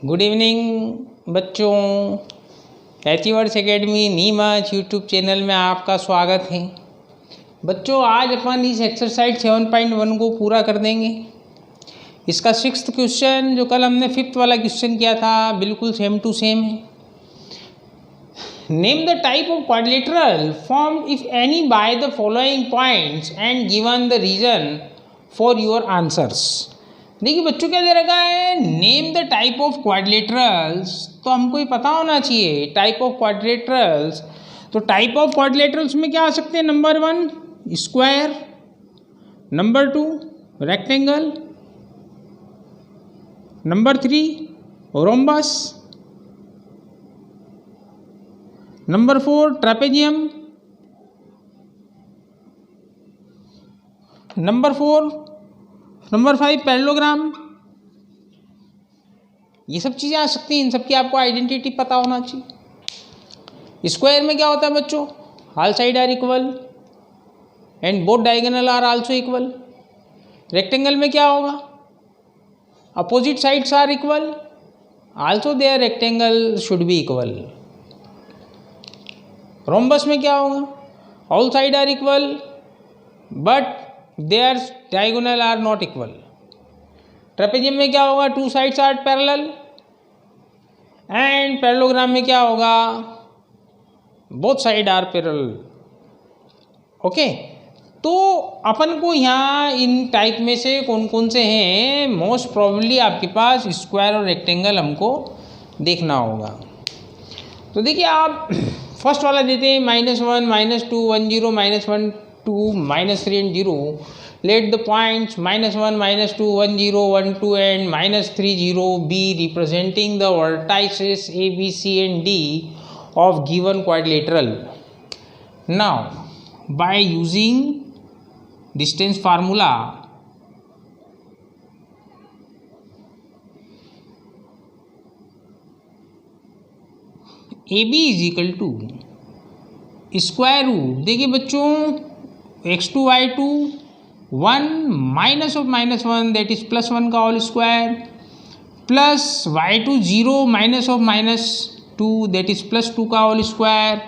Good evening बच्चों। एथीवर्ड्स academy Neemuch YouTube channel में आपका स्वागत है। बच्चों आज अपन इस एक्सरसाइज 7.1 को पूरा कर देंगे। इसका 6th क्वेश्चन जो कल हमने 5th वाला क्वेश्चन किया था बिल्कुल सेम टू सेम है। Name the type of quadrilateral formed if any by the following points and given the reason for your answers. देखिए बच्चों क्या दे रखा है, name the type of quadrilaterals. तो हमको ये पता होना चाहिए टाइप ऑफ क्वाड्रिलेटरल्स। तो टाइप ऑफ क्वाड्रिलेटरल्स में क्या आ सकते हैं, number 1 square, number 2 rectangle, number 3 rhombus, number 4 trapezium, number 5 parallelogram. ये सब चीज़ें आ सकती हैं, इन सब की आपको आइडेंटिटी पता होना चाहिए। स्क्वायर में क्या होता है बच्चों, all side are equal and both diagonal are also equal. Rectangle में क्या होगा, opposite sides are equal, also their rectangle should be equal. Rhombus में क्या होगा, all side are equal but their diagonal are not equal. Trapezium में क्या होगा, two sides are parallel. And parallelogram में क्या होगा, both side are parallel. Okay, तो अपन को यहाँ इन टाइप में से कौन कौन से हैं, मोस्ट प्रोबेबली आपके पास स्क्वायर और रेक्टेंगल हमको देखना होगा। तो देखिए आप फर्स्ट वाला देते हैं -1 -2 1 0 -1 2 -3 and 0. Let the points -1 -2 1 0 1 2 and -3 0 be representing the vertices A, B, C and D of given quadrilateral. Now by using distance formula, AB is equal to square root, देखिए बच्चों x2 y2 1 minus of -1 that is +1 का whole square, plus y2 0 minus of -2 that is +2 का whole square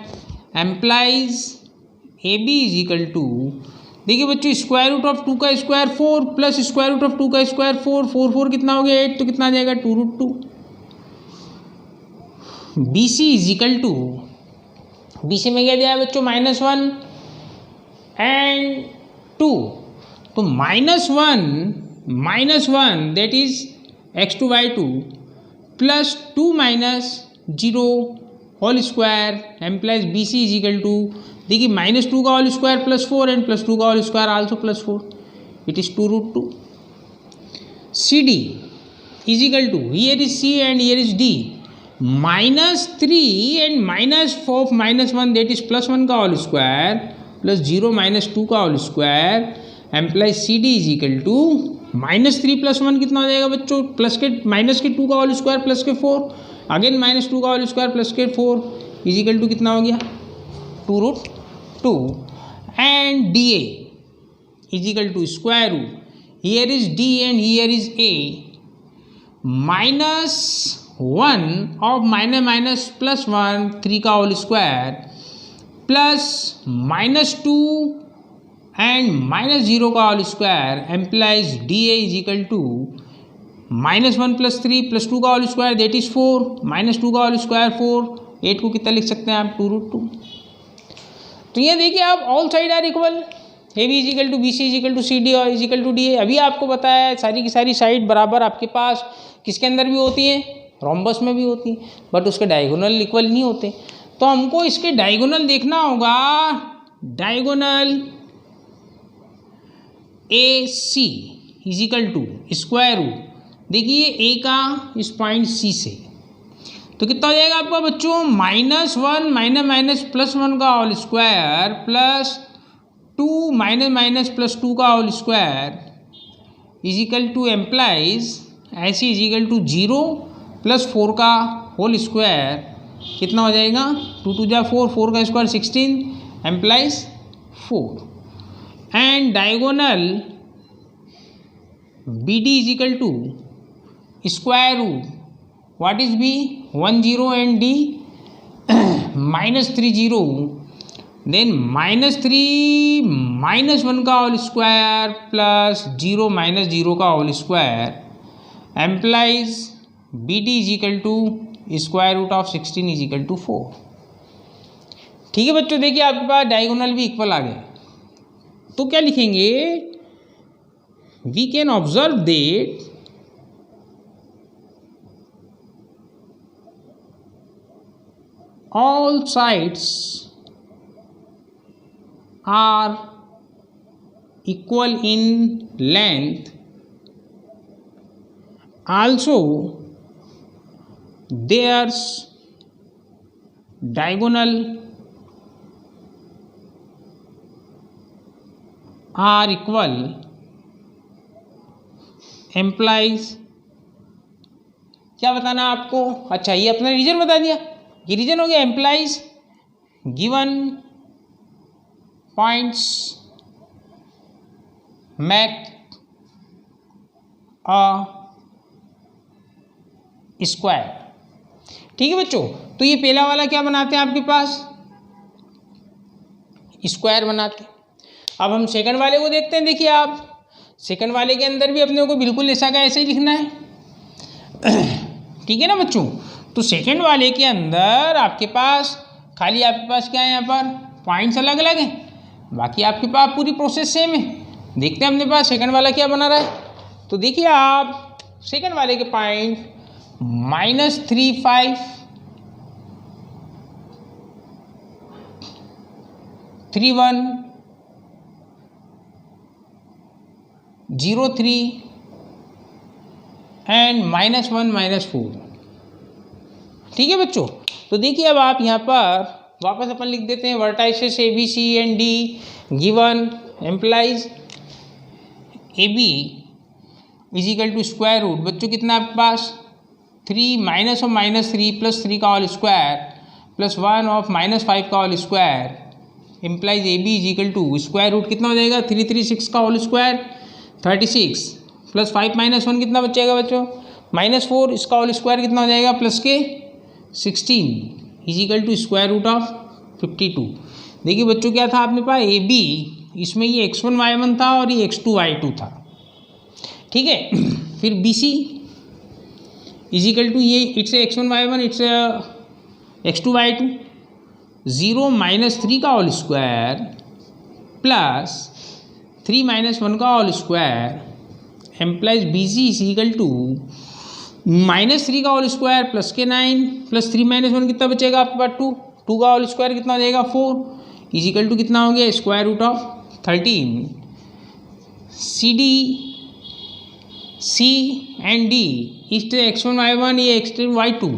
implies AB is equal to, देखिए बच्चों square root of 2 का square 4 plus square root of 2 का square 4 4 4 कितना हो गया 8, तो कितना आ जाएगा 2√2। BC is equal to, BC में क्या दिया है बच्चों -1 एंड 2, तो -1 that is x2 y2 plus 2 -0 whole square implies BC is equal to, देखिए -2 का होल स्क्वायर +4 एंड +2 का whole square also +4, it is 2√2। CD is equal to, here is C and here is D, -3 and -1 that is +1 का whole square plus 0 -2 का whole square implies CD is equal to -3 + 1 कितना हो जाएगा बच्चों, minus के 2 का whole square plus के 4 again -2 का होल स्क्वायर प्लस के 4 इज इक्वल टू कितना हो गया 2√2 and DA is equal to square root, here is D and here is A, -1 of -+1 3 का होल स्क्वायर प्लस -2 एंड -0 का whole square implies DA is equal to -1 + 3 + 2 का whole square that is 4 -2 का whole square 4, 8 को कितना लिख सकते हैं आप 2√2। तो ये देखिए आप all side are equal, AB is equal to BC is equal to CD और इज इक्वल टू DA। अभी आपको बताया सारी की सारी साइड बराबर आपके पास किसके अंदर भी होती हैं, रोम्बस में भी होती है, बट उसके डायगोनल इक्वल नहीं होते। तो हमको इसके डायगोनल देखना होगा, diagonal AC is equal to square root, देखिए A का इस पॉइंट C से, तो कितना हो जाएगा आपका बच्चों -1 +1 का होल स्क्वायर प्लस 2 -+ 2 का whole square is equal to implies AC is equal to 0 + 4 का होल स्क्वायर कितना हो जाएगा 2 2 जा 4 4 का square 16 implies 4 and diagonal BD is equal to square root what is b? 1 0 and d minus 3 0, then minus 3 minus 1 का whole square plus 0 minus 0 का whole square implies B D is equal to square root of 16 is equal to 4। ठीक है बच्चों, देखिए आपके पास diagonal भी equal आ गए, तो क्या लिखेंगे? We can observe that all sides are equal in length, also their diagonal are equal implies, क्या बताना आपको? अच्छा, ये अपना रीजन बता दिया, ये रीजन हो गया। Implies given points make a square. ठीक है बच्चों, तो ये पहला वाला क्या बनाते हैं आपके पास? स्क्वायर बनाते हैं। अब हम सेकंड वाले को देखते हैं। देखिए आप, सेकंड वाले के अंदर भी अपने को बिल्कुल ऐसा का ऐसे ही लिखना है। ठीक है ना बच्चों? तो सेकंड वाले के अंदर आपके पास खाली आपके पास क्या है, यहाँ पर पॉइंट्स अलग अलग हैं, बाकी आपके पास पूरी प्रोसेस सेम है। देखते हैं अपने पास सेकंड वाला क्या बना रहा है। तो देखिए आप, सेकंड वाले के पॉइंट -3 5 3 1 0 3 एंड -1 -4। ठीक है बच्चों, तो देखिए अब आप यहाँ पर वापस अपन लिख देते हैं vertices A B C and D given implies A B is equal to square root. बच्चों कितना आपके पास? 3 माइनस ऑफ -3 प्लस 3 का होल स्क्वायर प्लस 1 ऑफ -5 का whole square implies A B is equal to square root कितना हो जाएगा? 336 का whole square 36 plus 5 minus 1 कितना बचेगा बच्चों? -4, इसका होल स्क्वायर कितना हो जाएगा? प्लस के 16 is equal to square root of 52। देखिए बच्चों क्या था आपने पास? ए बी, इसमें ये x1 y1 था और ये x2 y2 था। ठीक है, फिर B C is equal to ये it's x1 y1 it's x2 y2 0 -3 का होल स्क्वायर प्लस 3 -1 का whole square implies B C is equal to -3 का होल स्क्वायर प्लस के 9 प्लस 3 -1 कितना बचेगा आपके पास? 2 का होल स्क्वायर कितना हो जाएगा? 4 इज इक्वल टू कितना हो गया? Square root of 13। C D C and D is x1 y1 ये x2 y2,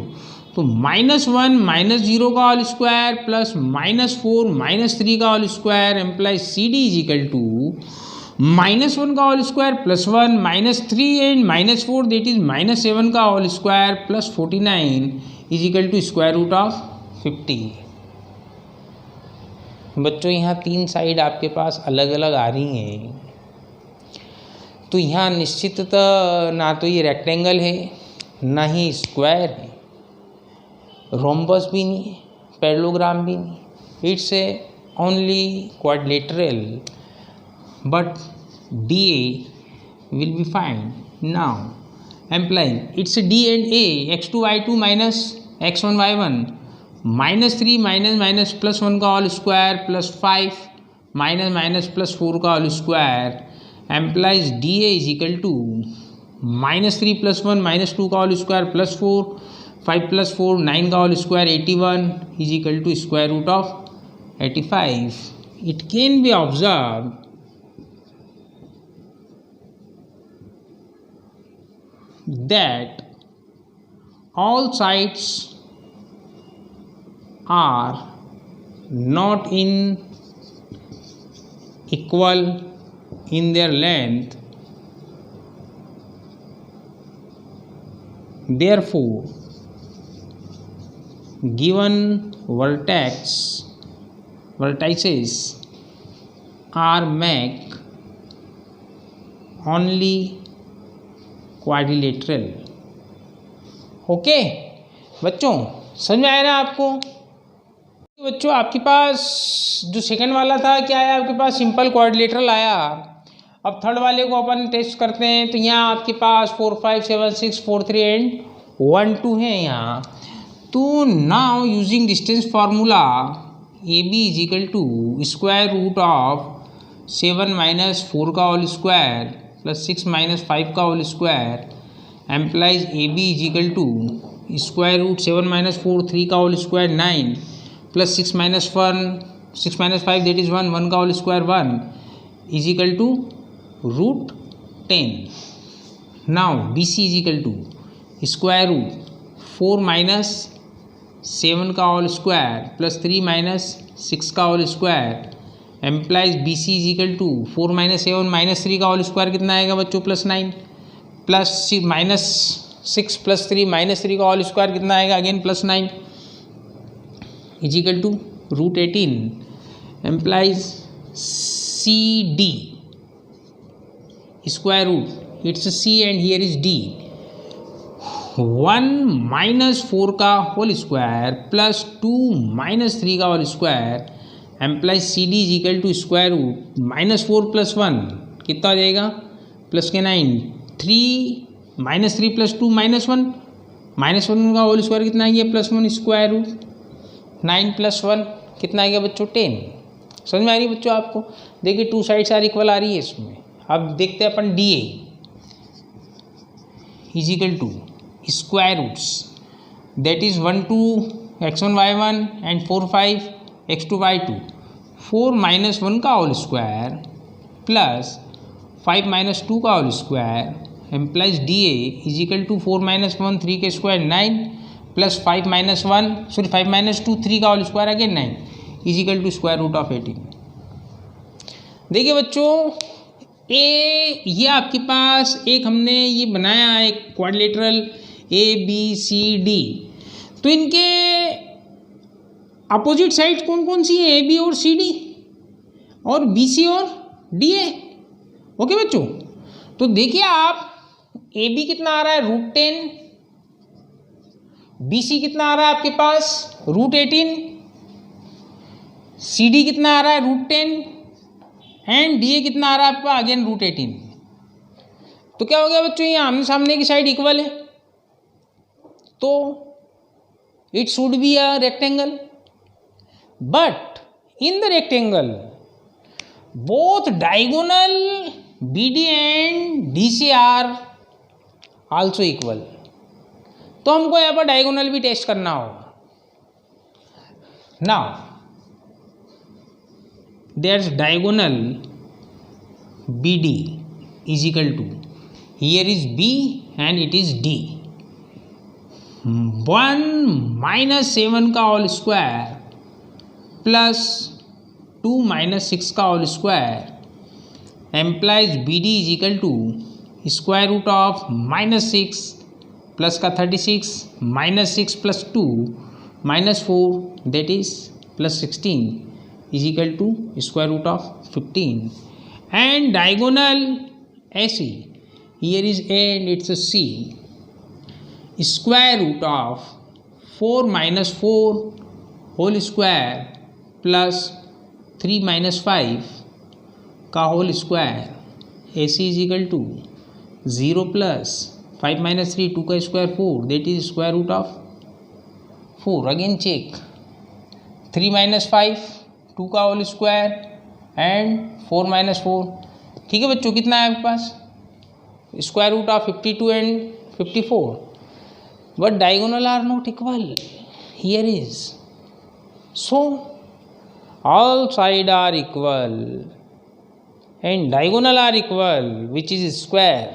तो -1 -0 का होल स्क्वायर प्लस -4 -3 का whole square implies C D is equal to -1 का whole square plus 1 -3 and -4 that is -7 का whole square plus 49 is equal to square root of 50। बच्चों यहाँ तीन side आपके पास अलग अलग आ रही हैं, तो यहाँ निश्चिततः ना तो ये रेक्टेंगल है ना ही स्क्वायर है, रोम्बस भी नहीं है, पैरेललोग्राम भी नहीं, it's A only quadrilateral, but DA will be found now. Implying it's a D and A, x2 y2 minus x1 y1 -3 minus plus 1 का whole square plus 5 minus plus 4 का whole square implies DA is equal to -3 + 1 -2 का whole square plus 4 5 + 4 9 का whole square 81 is equal to square root of 85। It can be observe that all sides are not in equal in their length, therefore given vertices are make only quadrilateral okay बच्चों, समझ में आया ना आपको? बच्चों आपके पास जो सेकंड वाला था क्या है, आपके पास सिंपल क्वाड्रिलेटरल आया। अब थर्ड वाले को अपन टेस्ट करते हैं। तो यहाँ आपके पास 4 5 7 6 4 3 एंड 1 2 है यहाँ। तो now using distance formula A B is equal to square root of 7 minus 4 का होल स्क्वायर प्लस 6 माइनस 5 का whole square implies A B is equal to square root 7 minus 4 3 का whole square 9 plus 6 minus 5 that is 1 का whole square 1 is equal to root 10। Now B C is equal to square root 4 minus 7 का whole square plus 3 minus 6 का whole square implies B C is equal to 4 minus 7 minus 3 का whole square कितना आएगा बच्चों, plus 9 plus minus 6 plus 3 minus 3 का whole square कितना आएगा, again plus 9 is equal to root 18 implies C D square root it's C and here is D 1 minus 4 का whole square plus 2 minus 3 का whole square implies C D is equal to square root minus 4 plus 1 कितना आ जाएगा, plus के 9 3 minus 3 plus 2 minus 1 का whole square कितना आ गया, प्लस 1 स्क्वायर रूट 9 प्लस 1 कितना आ गया बच्चों, 10। समझ में आ रही है बच्चों आपको? देखिए टू साइड्स आर इक्वल आ रही है इसमें। अब देखते हैं अपन D A is equal to square roots that is 1 2 x1 y1 and 4 5 x2 y2 4 minus 1 का होल स्क्वायर प्लस 5 माइनस 2 का whole square implies D A is equal to 4 minus 1 3 के स्क्वायर 9 प्लस 5 माइनस 2 3 का whole square again 9 is equal to square root of 18। देखिए बच्चों ये आपके पास एक हमने ये बनाया है एक quadrilateral A B C D. तो इनके अपोजिट साइड कौन कौन सी है, ए बी और सी डी और बी सी और डी ए। ओके बच्चों, तो देखिए आप ए बी कितना आ रहा है, रूट 10, बी सी कितना आ रहा है आपके पास, रूट 18, सी डी कितना आ रहा है, रूट 10 एंड डी ए कितना आ रहा है आपका, अगेन रूट 18। तो क्या हो गया बच्चों, ये आमने सामने की साइड इक्वल है तो it should be a rectangle, but in the rectangle both diagonal B D and D C are also equal. तो हमको यहाँ पर डायगोनल भी टेस्ट करना होगा। Now there's diagonal BD is equal to, here is B and it is D, 1 minus 7 का whole square plus 2 minus 6 का whole square implies BD is equal to square root of minus 6 plus का 36 minus 6 plus 2 minus 4 that is plus 16 is equal to square root of 15 and diagonal AC here is A and it's a C, square root of 4 minus 4 whole square plus 3 minus 5 का whole square AC is equal to 0 plus 5 minus 3 2 का square 4 that is square root of 4, again check 3 minus 5 2 का whole square and 4 minus 4। ठीक है बच्चों, कितना है आपके पास, square root of 52 and 54, but diagonal are not equal here is, so all side are equal and diagonal are equal which is square,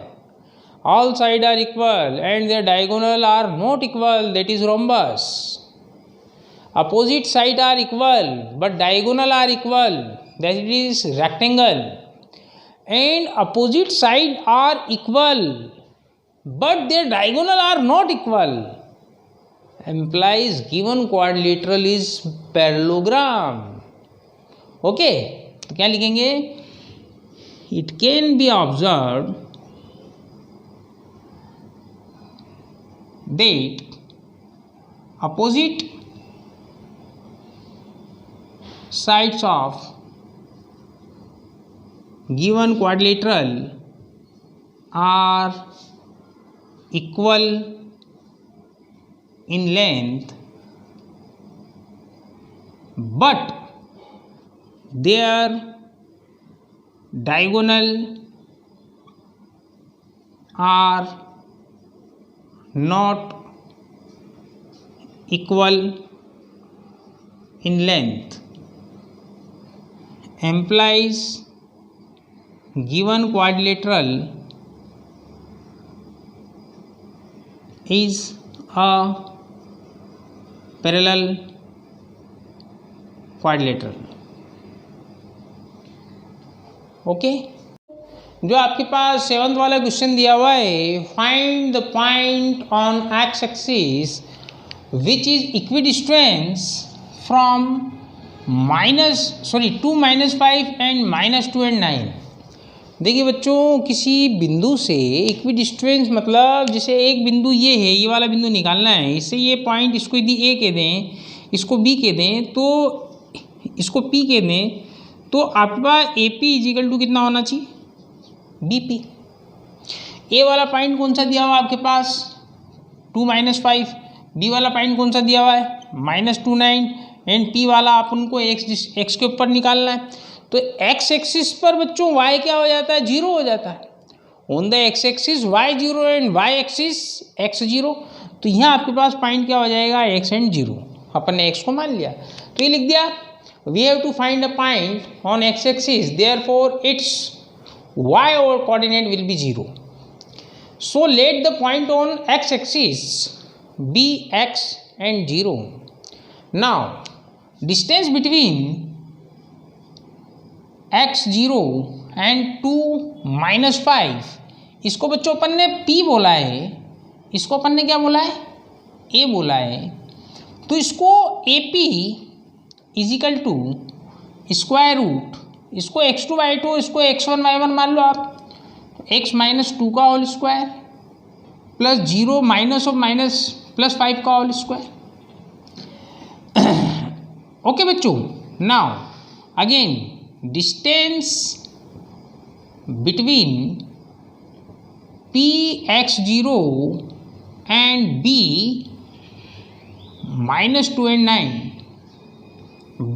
all side are equal and there diagonal are not equal that is rhombus, opposite side are equal but diagonal are equal that is rectangle, and opposite side are equal but their diagonal are not equal implies given quadrilateral is parallelogram। Okay, तो क्या लिखेंगे, it can be observed that opposite sides of given quadrilateral are equal in length, but their diagonal are not equal in length, implies given quadrilateral is a parallel quadrilateral. Okay जो आपके पास 7th वाला question दिया हुआ है, find the point on x axis which is equidistance from -2 -5 and -2 and 9। देखिए बच्चों, किसी बिंदु से इक्विडिस्टेंस मतलब जैसे एक बिंदु ये है, ये वाला बिंदु निकालना है, इससे ये पॉइंट इसको यदि ए कह दें, इसको बी कह दें, तो इसको पी कह दें, तो आपके पास ए पी इजिकल टू कितना होना चाहिए, बी पी। ए वाला पॉइंट कौन सा दिया हुआ है आपके पास, 2 -5, बी वाला पॉइंट कौन सा दिया हुआ है, -2 9, एंड पी वाला अपन को एक्स के ऊपर निकालना है। तो एक्स एक्सिस पर बच्चों वाई क्या हो जाता है, 0 हो जाता है। On the x axis y 0 and y axis x 0। तो यहाँ आपके पास पॉइंट क्या हो जाएगा, एक्स एंड 0। अपन ने एक्स को मान लिया, तो ये लिख दिया, we have to find a point on x axis, therefore it's y or coordinate will be 0. So let the point on x axis be x and 0. Now distance between x0 and 2 -5, इसको बच्चों अपन ने p बोला है, इसको अपन ने क्या बोला है, a बोला है। तो इसको AP equal to square root, इसको x2 y2, इसको x1 y1 मान लो आप, x -2 का whole square plus 0 minus of minus plus 5 का होल स्क्वायर। ओके बच्चों, now again distance between px0 and b -2 and 9,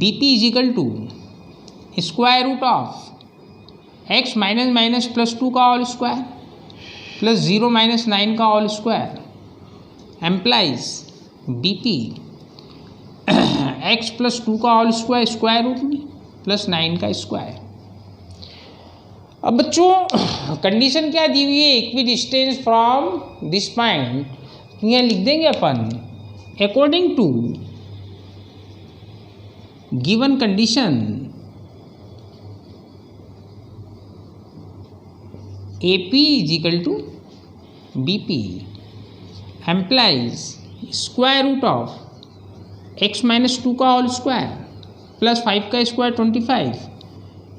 bp equal to square root of x minus plus 2 का whole square plus 0 -9 का whole square implies bp x plus 2 का whole square square root में plus 9 का square. अब बच्चों condition क्या दी हुई है, equidistance from this point, तो यहाँ लिख देंगे अपन according to given condition AP equal to BP implies square root of x -2 का होल स्क्वायर प्लस 5 का square 25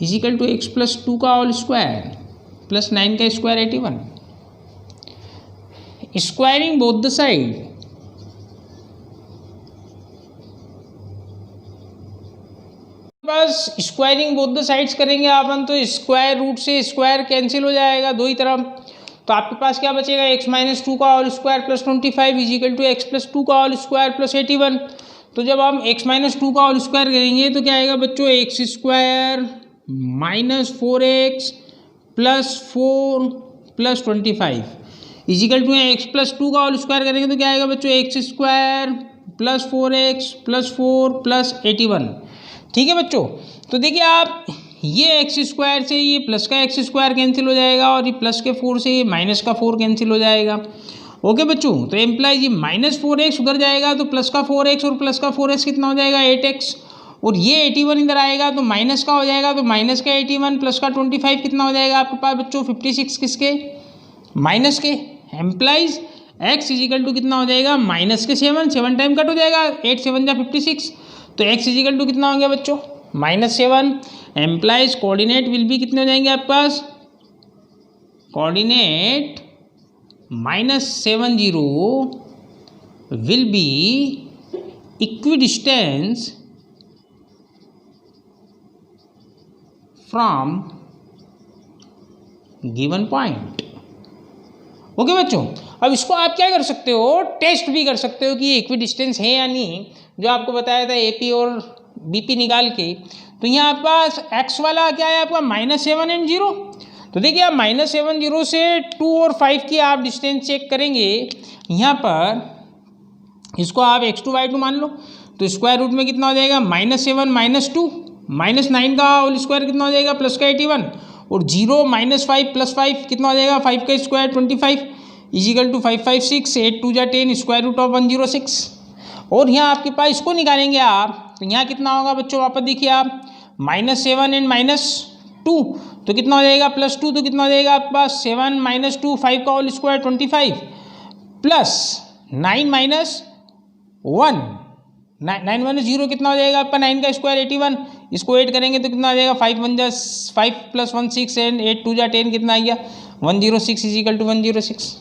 equal to x plus 2 का होल स्क्वायर प्लस 9 का square 81। Squaring both the side, बस स्क्वायरिंग बोथ द साइड्स करेंगे अपन, तो square root से square cancel हो जाएगा दो ही तरफ। तो आपके पास क्या बचेगा, x -2 का whole square plus 25 equal to x plus 2 का होल स्क्वायर प्लस 81। तो जब हम x -2 का होल स्क्वायर करेंगे तो क्या आएगा बच्चों, x square -4x plus 4 plus 25 equal to x plus 2 का होल स्क्वायर करेंगे तो क्या आएगा बच्चों, x square plus 4x plus 4 plus 81। ठीक है बच्चों, तो देखिए आप ये एक्स स्क्वायर से ये प्लस का एक्स स्क्वायर कैंसिल हो जाएगा और ये प्लस के 4 से ये माइनस का 4 कैंसिल हो जाएगा। ओके बच्चों, तो एम्प्लाइज ये -4x उधर जाएगा तो प्लस का 4x और प्लस का 4x कितना हो जाएगा 8x, और ये 81 इधर आएगा तो माइनस का हो जाएगा, तो माइनस का 81 प्लस का 25 कितना हो जाएगा आपके पास बच्चों 56 किसके, माइनस के। एम्प्लाइज x इजिकल टू कितना हो जाएगा माइनस के 7 टाइम कट हो जाएगा, 8 7 जा 56, तो x इजिकल टू कितना हो गया बच्चों -7। एम्प्लाइज कोऑर्डिनेट विल बी कितने हो जाएंगे आपके पास, coordinate -70 will be equidistance from given point। Okay बच्चों, अब इसको आप क्या कर सकते हो, टेस्ट भी कर सकते हो कि ये इक्विडिस्टेंस है या नहीं, जो आपको बताया था AP और BP निकाल के। तो यहाँ आपके पास x वाला क्या है आपका -7 एंड 0। तो देखिए आप -7 0 से 2 और 5 की आप डिस्टेंस चेक करेंगे। यहाँ पर इसको आप x2 y2 मान लो, तो स्क्वायर रूट में कितना हो जाएगा -7 -2 -9 का होल स्क्वायर कितना हो जाएगा +का 81, और 0 -5 +5 कितना हो जाएगा 5 का square 25 equal to 5 5 6 8 2 10 square root of 106। और यहाँ आपके पास इसको निकालेंगे आप, तो यहाँ कितना होगा बच्चों, वापस देखिए आप -7 एंड -2 तो कितना हो जाएगा +2, तो कितना हो जाएगा आपके पास 7 -2 5 का होल स्क्वायर 25 प्लस 9 -1 9 -0 कितना हो जाएगा आपका 9 का स्क्वायर 81, इसको 8 करेंगे तो कितना आ जाएगा 5 1 जा 5 + 1 6 एंड 8 2 जा 10 कितना आ गया 106 इजिकल टू 106।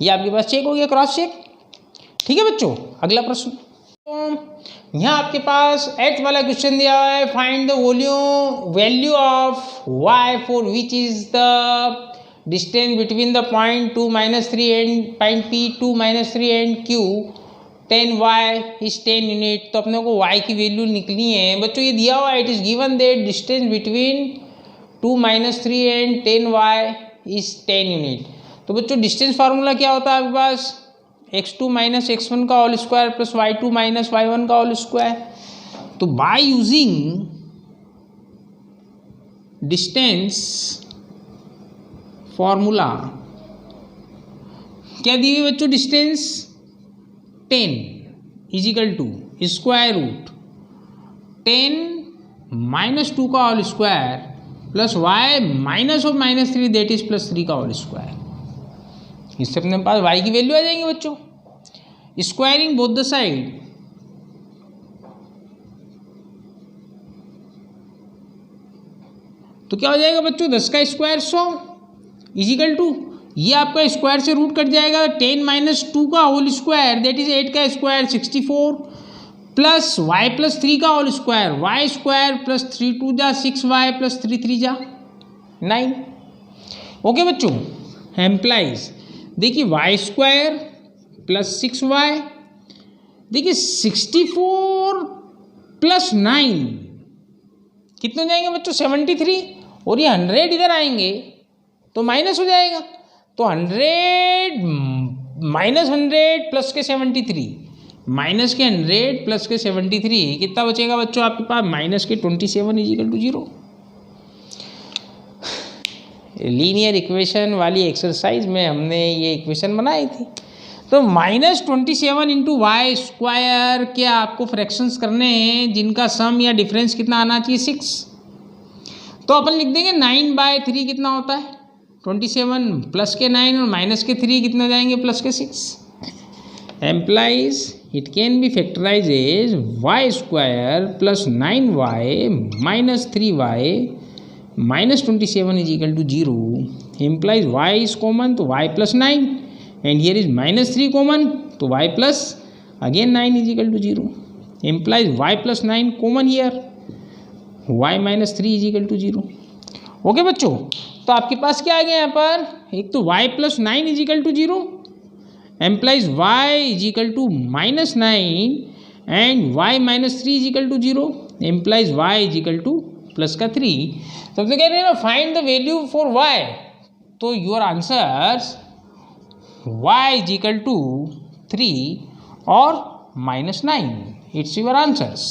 ये आपके पास चेक हो गया, क्रॉस चेक। ठीक है बच्चों, अगला प्रश्न। तो यहाँ आपके पास 8th वाला क्वेश्चन दिया हुआ है, find the value of y for which is the distance between the point 2 -3 and point P 2 -3 and Q 10y is 10 unit. तो अपने को y की वैल्यू निकली है बच्चों, ये दिया हुआ है, it is given that distance between 2 -3 and 10y is 10 unit. तो बच्चों डिस्टेंस फार्मूला क्या होता है आपके पास, x2 - x1 का whole square plus y2 - y1 का होल स्क्वायर। तो बाय यूजिंग डिस्टेंस फॉर्मूला क्या दी हुई बच्चों, distance 10 is equal to square root 10 - 2 का whole square plus y minus of -3 that is +3 का होल स्क्वायर। इससे अपने पास y की वैल्यू आ जाएंगे बच्चों। स्क्वायरिंग बोथ द साइड, तो क्या हो जाएगा बच्चों 10 का स्क्वायर 100 इजिकल टू, ये आपका स्क्वायर से रूट कट जाएगा 10 - 2 का होल स्क्वायर दैट इज 8 का स्क्वायर 64 प्लस y + 3 का whole square y square plus 3 2 जा 6y प्लस 3 3 जा 9। ओके बच्चों, एम्प्लाइज देखिए y स्क्वायर प्लस 6y, देखिए 64 प्लस 9 कितने हो जाएंगे बच्चों 73, और ये 100 इधर आएंगे तो माइनस हो जाएगा, तो 100 - 100 प्लस के 73 माइनस के 100 प्लस के 73 कितना बचेगा बच्चों आपके पास -27 इजिकल टू 0। लीनियर इक्वेशन वाली एक्सरसाइज में हमने ये इक्वेशन बनाई थी। तो -27 इंटू वाई स्क्वायर के आपको फ्रैक्शंस करने हैं जिनका सम या डिफरेंस कितना आना चाहिए 6। तो अपन लिख देंगे 9/3 कितना होता है 27 प्लस के 9 और माइनस के 3 कितने हो जाएंगे +6। Implies it can be factorise as y square plus 9y minus 3y -27 is equal to 0। Implies y is common तो y plus 9 and here is -3 common तो y plus again 9 is equal to 0। Implies y plus 9 common here y -3 is equal to 0। Okay बच्चों, तो आपके पास क्या आ गया यहाँ पर, एक तो y plus 9 is equal to 0 implies y is equal to -9 and y -3 is equal to 0 implies y is equal to plus का 3। तो हम कह रहे हैं ना find the value for y, तो your answers y is equal to 3 और -9 it's your answers.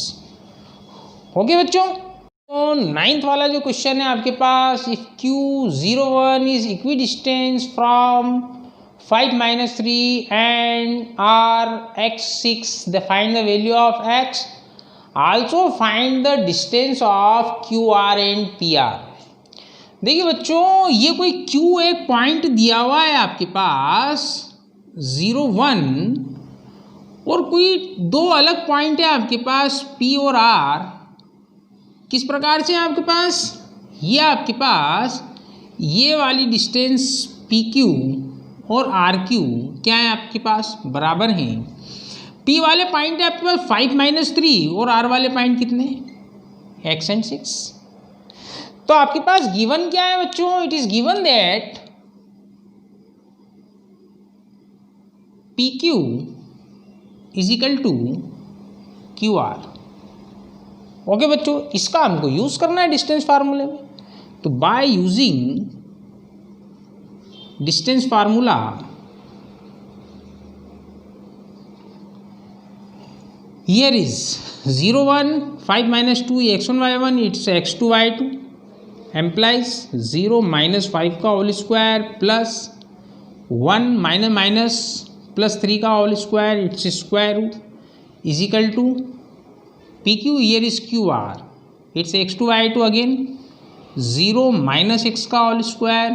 Okay बच्चों, तो 9th वाला जो क्वेश्चन है आपके पास, if Q01 is equidistance from 5 - 3 and R x 6, they find the value of x, also find the distance of QR and PR। देखिए बच्चों, ये कोई Q एक पॉइंट दिया हुआ है आपके पास 0 1 और कोई दो अलग पॉइंट है आपके पास P और R। किस प्रकार से आपके पास, ये आपके पास ये वाली डिस्टेंस PQ और RQ क्या है आपके पास बराबर हैं। P वाले पॉइंट है आपके पास 5 - 3 और R वाले पॉइंट कितने, x and 6। तो आपके पास गिवन क्या है बच्चों, it is given that PQ is equal to QR। Okay बच्चों, इसका हमको यूज करना है डिस्टेंस फार्मूले में। तो by using distance formula here is 0 1 5 - 2 x1 y1 it's x2 y2 implies 0 - 5 का whole square plus 1 minus plus 3 का whole square it's square root is equal to PQ here is QR it's x2 y2 again 0 - x का whole square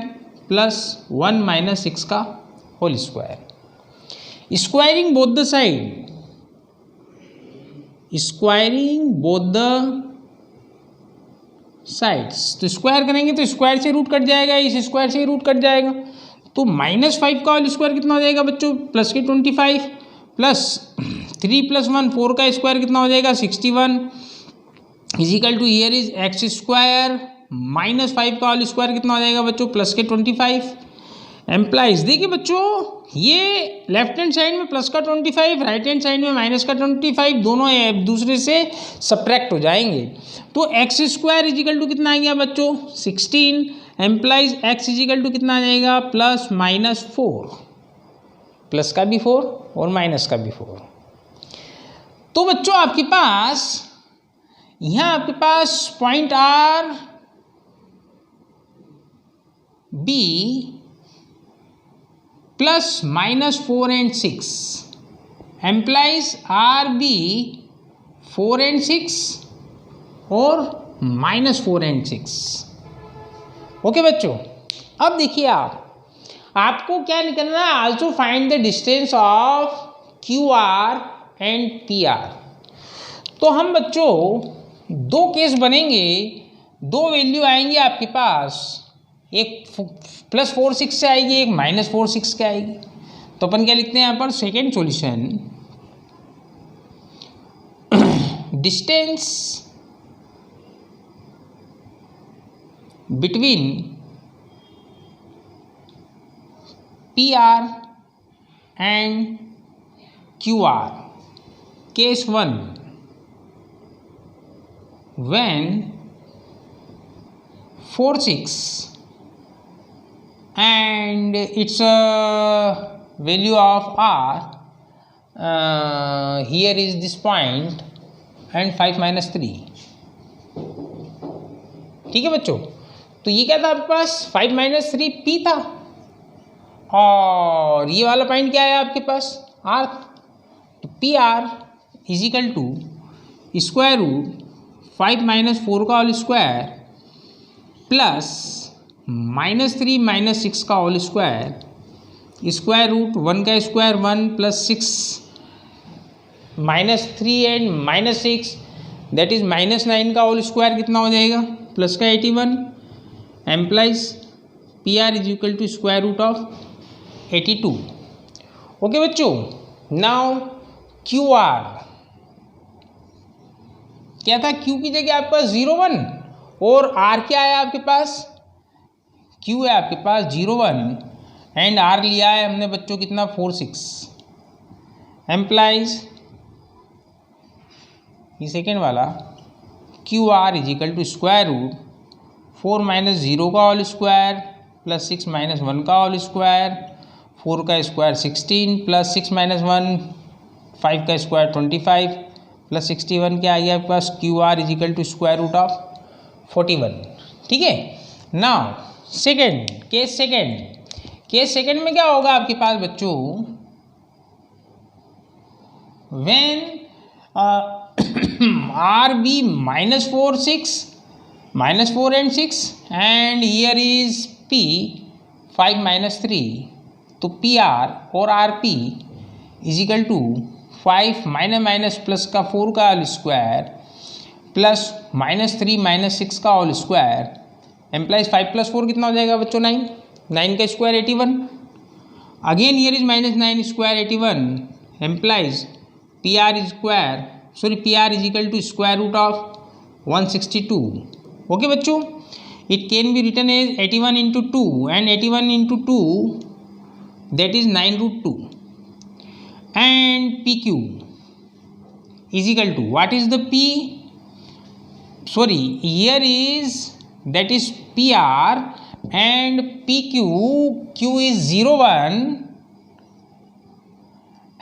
plus 1 - x का whole square. Squaring both the side, squaring both the sides. तो square करेंगे तो square से root cut जाएगा, इस square से root cut जाएगा। तो -5 का होल स्क्वायर कितना हो जाएगा बच्चों, प्लस के 25 प्लस 3 + 1 4 का स्क्वायर कितना हो जाएगा 61 is equal to here is x square -5 का होल स्क्वायर कितना हो जाएगा बच्चों, प्लस के 25 एम्प्लाइज। देखिए बच्चों, ये लेफ्ट हैंड साइड में प्लस का 25, राइट हैंड साइड में माइनस का 25, दोनों एक दूसरे से सब्ट्रैक्ट हो जाएंगे। तो x स्क्वायर इज इक्वल टू कितना आ गया बच्चों 16 implies x is equal to कितना आ जाएगा प्लस -4, प्लस का भी 4 और माइनस का भी 4। तो बच्चों आपके पास यहाँ आपके पास point R B plus -4 and 6 implies R B 4 and 6 और -4 and 6। ओके बच्चों, अब देखिए आपको क्या निकलना है, also find the distance of QR and PR। तो हम बच्चों दो केस बनेंगे, दो वैल्यू आएंगी आपके पास, एक +4 6 से आएगी, एक -4 6 के आएगी। तो अपन क्या लिखते हैं यहाँ पर, second solution distance between PR and QR। Case 1 when 4 6 and its value of R here is this point and 5 - 3। ठीक है बच्चों, तो ये क्या था आपके पास 5 - 3 P था और ये वाला पॉइंट क्या है आपके पास R। तो PR is equal to square root 5 - 4 का होल स्क्वायर प्लस -3 - 6 का होल स्क्वायर, स्क्वायर रूट 1 का square 1 plus 6 -3 and -6 that is -9 का होल स्क्वायर कितना हो जाएगा प्लस का 81 implies PR is equal to square root of 82। Okay बच्चों, नाउ QR क्या था, Q की जगह आपके पास 0 1 और R क्या है आपके पास, Q है आपके पास 0 1 एंड R लिया है हमने बच्चों कितना 4 6 एम्प्लाइज ये सेकेंड वाला QR is equal to square root 4 - 0 का होल स्क्वायर प्लस 6 - 1 का होल स्क्वायर, 4 का स्क्वायर 16 प्लस 6 - 1 5 का स्क्वायर 25 प्लस 61 क्या आ गया आपके पास QR is equal to square root of 41। ठीक है, नाउ केस सेकेंड में क्या होगा आपके पास बच्चों, when RB -4 and 6 and here is P 5 - 3। तो PR और RP is equal to 5 minus plus का 4 का होल स्क्वायर प्लस -3 - 6 का होल स्क्वायर एम्प्लाइज 5 + 4 कितना हो जाएगा बच्चों 9, 9 का square 81 again here is -9 square 81 implies P R is equal to square root of 162. Okay बच्चों, it can be written as 81 into 2 and 81 into 2 that is 9√2 and P Q is equal to what is the P, sorry here is that is PR and PQ, Q is 01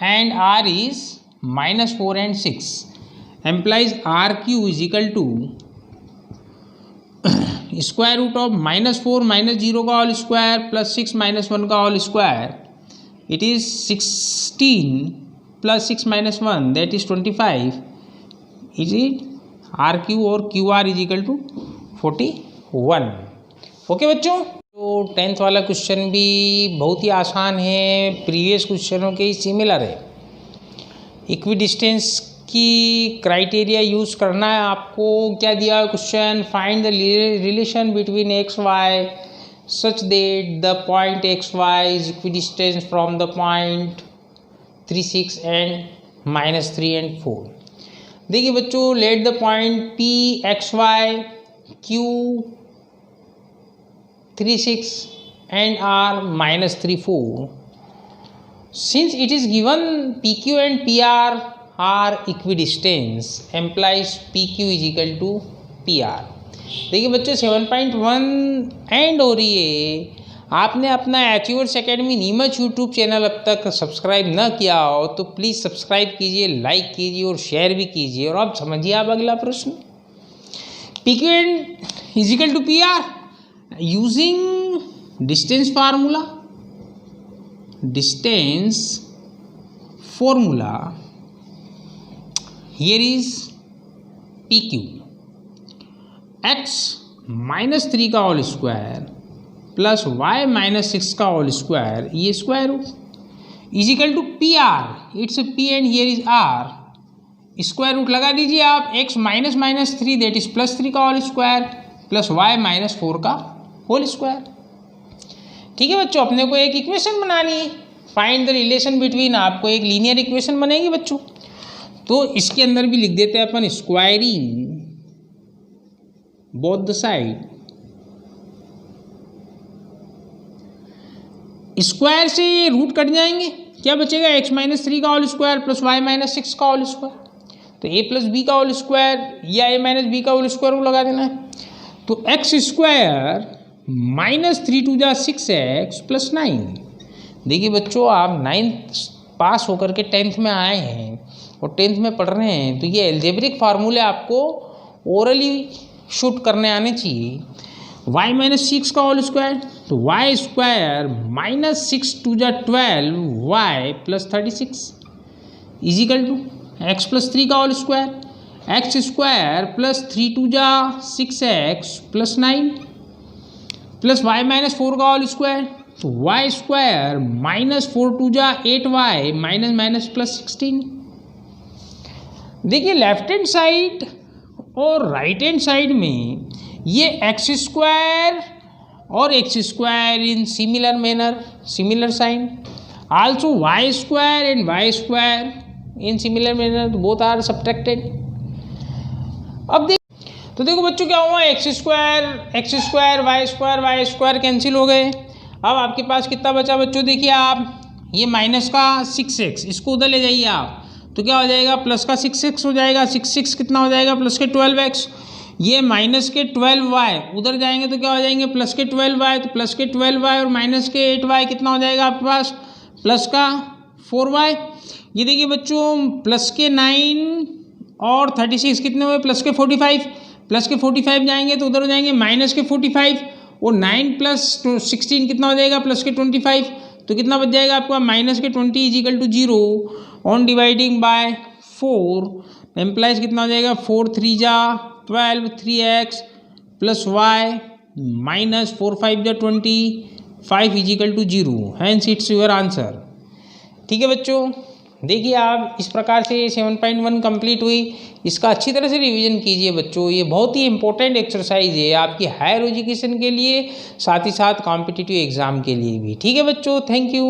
and R is -4 and 6, implies RQ is equal to square root of -4 -0 का whole square plus 6 -1 का whole square, it is 16 plus 6 - 1 that is 25, is it R Q और Q R is equal to 41. Okay बच्चों, तो 10th वाला question भी बहुत ही आसान है, प्रीवियस क्वेश्चनों के ही सिमिलर है. इक्विडिस्टेंस की क्राइटेरिया यूज़ करना है आपको. क्या दिया है question, find the relation between x y such that the point x y is equidistance from the point 3, 6 and -3 and 4. देखिए बच्चों, let the point P x y Q 3, 6 and R -3, 4. Since it is given P Q and P R equidistance, implies P Q is equal to P R. देखिए बच्चों, 7.1 and हो रही है. आपने अपना Achievers Academy Neemuch YouTube channel अब तक subscribe न किया हो तो प्लीज़ सब्सक्राइब कीजिए, लाइक कीजिए और शेयर भी कीजिए. और अब समझिए आप अगला प्रश्न, P Q and is equal to P R using distance formula. Distance formula here is P Q x -3 का होल स्क्वायर प्लस y -6 का होल स्क्वायर, ये square root is equal to P R. It's P and here is R. Square root लगा दीजिए आप. x -3 that is +3 का whole square plus y -4 का whole square. ठीक है बच्चों, अपने को एक इक्वेशन बनानी है. फाइंड द रिलेशन बिटवीन, आपको एक लीनियर इक्वेशन बनेगी बच्चों. तो इसके अंदर भी लिख देते हैं अपन squaring both the side. Square से ये रूट कट जाएंगे, क्या बचेगा, x -3 का होल स्क्वायर प्लस y -6 का होल स्क्वायर. तो a + b का होल स्क्वायर या a - b का होल स्क्वायर को लगा देना है. तो x स्क्वायर -3 × 2 = 6x + 9. देखिए बच्चों, आप 9th पास होकर के 10th में आए हैं और 10th में पढ़ रहे हैं, तो ये एल्जेब्रिक फार्मूले आपको ओरली शूट करने आने चाहिए. y -6 का होल स्क्वायर, तो y square -6 × 2 = 12y + 36 is equal to x + 3 का whole square, x square plus 3 × 2 = 6x + 9 plus y -4 का होल स्क्वायर, तो y स्क्वायर -4 × 2 = 8y प्लस 16. देखिए लेफ्ट हैंड साइड और राइट हैंड साइड में ये एक्स स्क्वायर और x square in similar manner, similar sign. Also y square and y square in similar manner, both are subtracted. अब तो देखो बच्चों क्या हुआ, x square y square cancel हो गए. अब आपके पास कितना बचा बच्चों, देखिए आप ये माइनस का 6x इसको उधर ले जाइए आप, तो क्या हो जाएगा, प्लस का 6x हो जाएगा. 6 कितना हो जाएगा, प्लस के 12x. ये माइनस के 12y उधर जाएंगे तो क्या हो जाएंगे, प्लस के 12y. तो प्लस के 12y और माइनस के 8y कितना हो जाएगा आपके पास, प्लस का 4y. ये देखिए बच्चों, प्लस के 9 और 36 कितने हुए, प्लस के 45. प्लस के 45 जाएंगे तो उधर हो जाएंगे माइनस के 45 और 9 + 16 कितना हो जाएगा, प्लस के 25. तो कितना बच जाएगा आपका, माइनस के 20 = 0 ऑन डिवाइडिंग बाय 4 एम्प्लाइज कितना हो जाएगा, 4 × 3 = 12 3x plus y minus 4 × 5 = 25 = 0. Hence it's your answer. ठीक है बच्चों, देखिए आप इस प्रकार से 7.1 कंप्लीट हुई. इसका अच्छी तरह से रिवीजन कीजिए बच्चों, ये बहुत ही इंपॉर्टेंट एक्सरसाइज है आपकी हायर एजुकेशन के लिए, साथ ही साथ कॉम्पिटिटिव एग्ज़ाम के लिए भी. ठीक है बच्चों, थैंक यू.